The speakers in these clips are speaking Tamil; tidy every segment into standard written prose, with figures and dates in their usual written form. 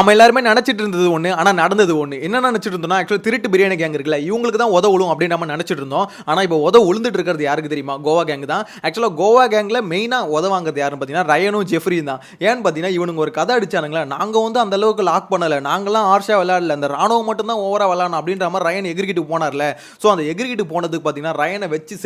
நம்ம எல்லாருமே நினைச்சிட்டு இருந்தது ஒன்று, ஆனால் நடந்தது ஒன்று. என்ன நினைச்சிட்டு இருந்தோம்னா, ஆக்சுவலி திருட்டு பிரியாணி கேங் இருக்குல்ல, இவங்களுக்கு தான் உதவும் அப்படின்னு நம்ம நினைச்சிட்டு இருந்தோம். ஆனால் இப்போ உழுந்துட்டு இருக்கிறது யாருக்கு தெரியுமா? கோவா கேங் தான். ஆக்சுவலாக கோவா கேங்கில் மெயினாக வாங்குறது யாருன்னு பார்த்தீங்கன்னா ரயனும் ஜெஃப்ரியும் தான். ஏன்னு பார்த்தீங்கன்னா இவனுங்க ஒரு கதை அடிச்சானுங்களா, நாங்கள் வந்து அந்த அளவுக்கு லாக் பண்ணலை, நாங்களாம் ஆர்ஷா விளையாடல, அந்த ராணுவம் மட்டும் தான் ஓவரா விளையாடணும் அப்படின்ற மாதிரி ரயன் எகிரிக்கிட்டு போனார்ல. ஸோ அந்த எகிரிக்கிட்டு போனதுக்கு பார்த்தீங்கன்னா ரயனை வச்சு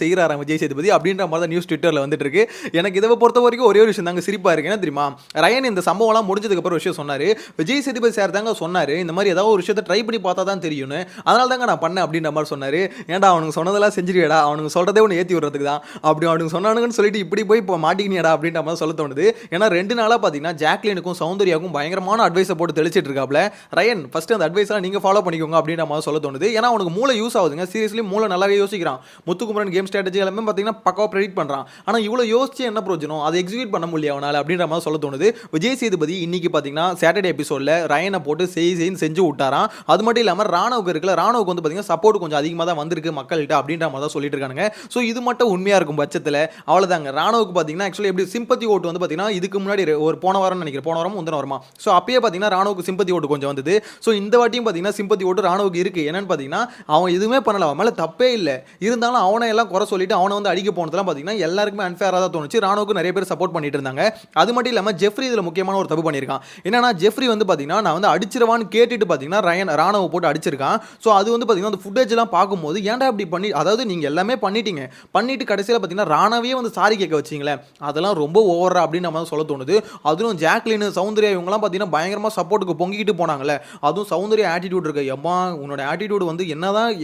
செய்கிறாராம் விஜய் சேதுபதி அப்படின்ற மாதிரி தான் நியூஸ் ட்விட்டரில் வந்துட்டு இருக்கு. எனக்கு இதை பொறுத்த வரைக்கும் ஒரே ஒரு விஷயம் தாங்க சிரிப்பாக இருக்கு. என்ன தெரியுமா? ரயன் இந்த சம்பவம்லாம் முடிஞ்சதுக்கு அப்புறம் விஷயம் சொன்னார். விஜய் சேதுபதி சார் தாங்க சொன்னாரு, இந்த மாதிரி ஏதாவது ஒரு விஷயத்தை ட்ரை பண்ணி பார்த்தா தான் தெரியும்னு, அதனால தாங்க நான் பண்ணேன் அப்படின்ற மாதிரி சொன்னாரு. ஏன்டா அவனுக்கு சொன்னதெல்லாம் செஞ்சிருவேடா, அவனுக்கு சொல்றதே ஒன்று ஏற்றி விடுறதுக்கு தான், அப்படி அவனுக்கு சொன்னானுங்கன்னு சொல்லிட்டு இப்படி போய் இப்போ மாட்டிக்கினியடா அப்படின்ற மாதிரி சொல்ல தோணுது. ஏன்னா 2 நாளாக பார்த்தீங்கன்னா ஜாக்லினுக்கும் சௌந்தர்யாவுக்கும் பயங்கரமான அட்வைஸை போட்டு தெளிச்சிட்டு இருக்காப்ல. ரயன் ஃபர்ஸ்ட் அந்த அட்வைஸ்லாம் நீங்கள் ஃபாலோ பண்ணிக்கோங்க அப்படின்ற மாதிரி சொல்ல தோணுது. ஏன்னா அவனுக்கு மூளை யூஸ் ஆகுதுங்க, சீரியஸ்லி மூளை நல்லாவே யோசிக்கிறான். முத்துக்குமரன் கேம் ஸ்ட்ராட்டஜி எல்லாமே பார்த்தீங்கன்னா பக்காவாக ப்ரெடிக்ட் பண்ணுறான். ஆனால் இவ்வளோ யோசிச்சு என்ன பிரயோஜனம், அதை எக்ஸிக்யூட் பண்ண முடியல அவனால் அப்படின்ற மாதிரி சொல்ல தோணுது. விஜய் சேதுபதி இன்னைக்கு பார்த்தீங்கன்னா சாட்டர்டே எபிசோடில் ரயனை போட்டு செஞ்சு விட்டாராம். அது மட்டும் இல்லாமல் ராணுவுக்கு இருக்குல்ல, ராணுவுக்கு வந்து பார்த்தீங்கன்னா சப்போர்ட் கொஞ்சம் அதிகமாக தான் வந்திருக்கு மக்கள்கிட்ட அப்படின்ற மாதிரி தான் சொல்லிட்டு இருக்காங்க. ஸோ இது மட்டும் உண்மையாக இருக்கும் பட்சத்தில் அவ்வளோதாங்க. ராணுவுக்கு பார்த்தீங்கன்னா ஆக்சுவலி எப்படி சிம்பத்தி ஓட்டு வந்து பார்த்தீங்கன்னா இதுக்கு முன்னாடி ஒரு போன வாரம் நினைக்கிறேன், போன வாரம் முந்தின வாரமா, ஸோ அப்பயே பார்த்தீங்கன்னா ராணுவுக்கு சிம்பத்தி ஓட்டு கொஞ்சம் வந்தது. ஸோ இந்த வாட்டியும் பார்த்தீங்கன்னா சிம்பத்தி ஓட்டு ராணுவுக்கு இருக்குது. என்னன்னு பார்த்தீங்கன்னா அவன் எதுவுமே பண்ணல, அவன் மேலே தப்பே இல்லை, இருந்தாலும் அவனை எல்லாம் குறை சொல்லிட்டு அவனை வந்து அடிக்க போனதெல்லாம் பார்த்தீங்கன்னா எல்லாருக்குமே அன்ஃபேராக தான் தோணுச்சு. ராணுவுக்கு நிறைய பேர் சப்போர்ட் பண்ணிட்டு இருந்தாங்க. அது மட்டும் இல்லாமல் ஜெஃப்ரி இதில் முக்கியமான ஒரு தப்பு பண்ணியிருக்கான். என்னன்னா ஜெஃப்ரி வந்து பார்த்தீங்கன்னா நான் வந்து அடிச்சிருவான்னு கேட்டுட்டு பார்த்தீங்கன்னா ராணுவ போட்டு அடிச்சிருக்கான். ஸோ அது வந்து பார்த்தீங்கன்னா அந்த ஃபுட்டேஜ்லாம் பார்க்கும்போது ஏன்டா இப்படி பண்ணி, அதாவது நீங்கள் எல்லாமே பண்ணிட்டு கடைசியில் பார்த்தீங்கன்னா ராணவே வந்து சாரி கேட்க வச்சிங்களே, அதெல்லாம் ரொம்ப ஓவரா அப்படின்னு நம்ம சொல்ல தோணுது. அதுவும் ஜாக்லின் சௌந்தர்யா இவங்கலாம் பார்த்தீங்கன்னா பயங்கரமாக சப்போர்ட்டுக்கு பொங்கிட்டு போனாங்களே, அதுவும் சௌந்தர்யா ஆட்டிடியூட் இருக்கு. எம்மா உன்னோட ஆட்டிடியூட் வந்து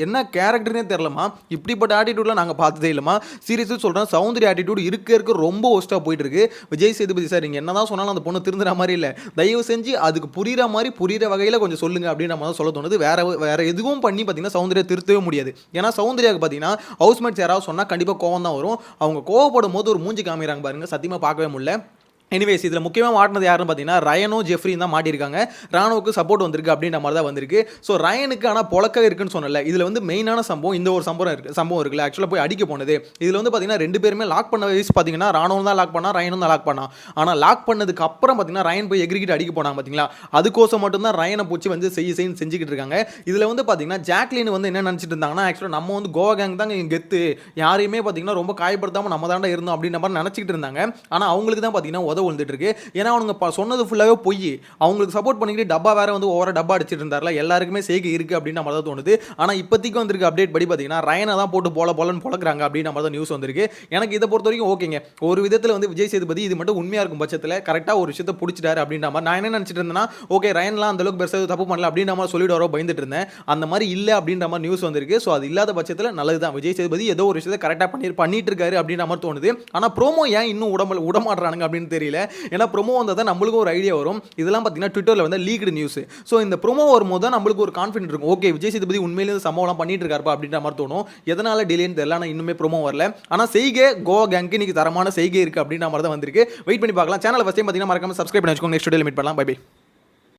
என்ன கேரக்டர்னே தெரியலமா, இப்படிப்பட்ட ஆட்டிடியூட்லாம் நாங்கள் பார்த்ததே இல்லைமா. சீரியஸாக சொல்கிறேன், சௌந்தர்யா ஆட்டிடியூட் இருக்க ரொம்ப ஒஸ்ட்டாக போயிட்டு இருக்கு. விஜய் சேதுபதி சார் நீங்கள் என்ன தான் சொன்னாலும் அந்த பொண்ணு திருந்துற மாதிரி இல்லை, தயவு செஞ்சு அதுக்கு புரிகிற வகையில் கொஞ்சம் சொல்லுங்க அப்படின்னு நம்ம சொல்ல தோணுது. வேற எதுவும் பண்ணி பார்த்தீங்கன்னா சௌந்தர்யா திருத்தவே முடியாது. ஏன்னா சௌந்தர்யாவுக்கு பார்த்தீங்கன்னா ஹவுஸ்மேட்ஸ் யாராவது சொன்னால் கண்டிப்பாக கோவம் தான் வரும். அவங்க கோவப்படும் போது ஒரு மூஞ்சி காமிக்கிறாங்க பாருங்க, சத்தியமாக பார்க்கவே முடியல. எனிவேஸ் இதில் முக்கியமாக மாட்டினது யாருன்னு பார்த்தீங்கன்னா ரயனும் ஜெஃப்ரியும் தான் மாட்டியிருக்காங்க. ராணுவுக்கு சப்போர்ட் வந்திருக்கு அப்படின்ற மாதிரி தான் வந்திருக்கு. ஸோ ரயனுக்கு ஆனால் பொழக்க இருக்குன்னு சொன்னல, இதில் வந்து மெயினான சம்பவம் இந்த ஒரு சம்பவம் இருக்குல்ல, ஆக்சுவலாக போய் அடிக்க போனது. இதில் வந்து பார்த்தீங்கன்னா 2 பேருமே லாக் பண்ண வயசு பார்த்தீங்கன்னா ராணுவம் தான் லாக் பண்ணா, ரயனும் தான் லாக் பண்ணா. ஆனால் லாக் பண்ணதுக்கு அப்புறம் பார்த்தீங்கன்னா ரயன் போய் எகிரிக்கிட்டு அடிக்க போனாங்க பார்த்தீங்களா, அதுக்கோசம் மட்டும்தான் ரயனை பூச்சி வந்து செஞ்சுக்கிட்டு இருக்காங்க. இதில் வந்து பார்த்தீங்கன்னா ஜாக்லின் வந்து என்ன நினச்சிட்டு இருந்தாங்கன்னா, ஆக்சுவலாக நம்ம வந்து கோவா கேங் தாங்க இங்கே கெத்து, யாரையுமே பார்த்தீங்கன்னா ரொம்ப காயப்படுத்தாமல் நம்ம தாண்டா இருந்தோம் அப்படின்ற மாதிரி நினச்சிக்கிட்டு இருந்தாங்க. ஆனால் அவங்களுக்கு தான் பார்த்தீங்கன்னா வந்துட்டு இருக்கு. ஏன்னா அவனுங்க சொன்னது ஃபுல்லாகவே பொய், அவங்களுக்கு சப்போர்ட் பண்ணிக்கிட்டு டப்பா வேற வந்து ஓவரா டப்பா அடிச்சிட்டு இருந்தார்ல, எல்லாருக்குமே செய்கை இருக்கு அப்படின்னு நம்ம தான் தோணுது. ஆனால் இப்போதைக்கு வந்திருக்கு அப்டேட் படி பார்த்தீங்கன்னா ரயனை தான் போட்டு போலன்னு பொழக்கிறாங்க அப்படின்னு நம்ம தான் நியூஸ் வந்திருக்கு. எனக்கு இதை பொறுத்த வரைக்கும் ஓகேங்க, ஒரு விதத்தில் வந்து விஜய் சேதுபதி இது மட்டும் உண்மையாக இருக்கும் பட்சத்தில் கரெக்டாக ஒரு விஷயத்தை பிடிச்சிட்டாரு அப்படின்ற மாதிரி நான் என்ன நினச்சிட்டு இருந்தேன்னா, ஓகே ரயன்லாம் அந்த அளவுக்கு பெருசாக தப்பு பண்ணல அப்படின்ற மாதிரி சொல்லிட்டு வரோ பயந்துட்டு இருந்தேன். அந்த மாதிரி இல்லை அப்படின்ற மாதிரி நியூஸ் வந்திருக்கு. ஸோ அது இல்லாத பட்சத்தில் நல்லது தான், விஜய் சேதுபதி ஏதோ ஒரு விஷயத்தை கரெக்டாக பண்ணிட்டு இருக்காரு அப்படின்ற மாதிரி தோணுது. ஆனால் ப்ரோமோ ஏன் இன்னும் விடமாட்டுறானுங்க அப்படின்னு தெரியல. ஏன்னா ப்ரோமோ வந்தால் தான் நம்மளுக்கும் ஒரு ஐடியா வரும். இதெல்லாம் பார்த்தீங்கன்னா ட்விட்டரில் வந்து லீக்டு நியூஸ். ஸோ இந்த ப்ரோமோ வரும்போது தான் நம்மளுக்கு ஒரு கான்ஃபிடென்ட் இருக்கும், ஓகே விஜய் சேதுபதி உண்மையிலே சம்பவம்லாம் பண்ணிட்டு இருக்காருப்பா அப்படின்ற மாதிரி தோணும். எதனால டிலேன்னு தெரியல, ஆனால் இன்னுமே ப்ரோமோ வரல. ஆனால் செய்கை கோவா கேங்க்கு இன்னைக்கு தரமான செய்கை இருக்குது அப்படின்ற மாதிரி தான் வந்திருக்கு. வெயிட் பண்ணி பார்க்கலாம். சேனலை ஃபஸ்ட் டைம் பார்த்தீங்கன்னா மறக்காம சப்ஸ்கிரைப் பண்ணி வச்சுக்கோங்க. நெக்ஸ்ட் வீடியோவில் மீட் பண்ணலாம். Bye by.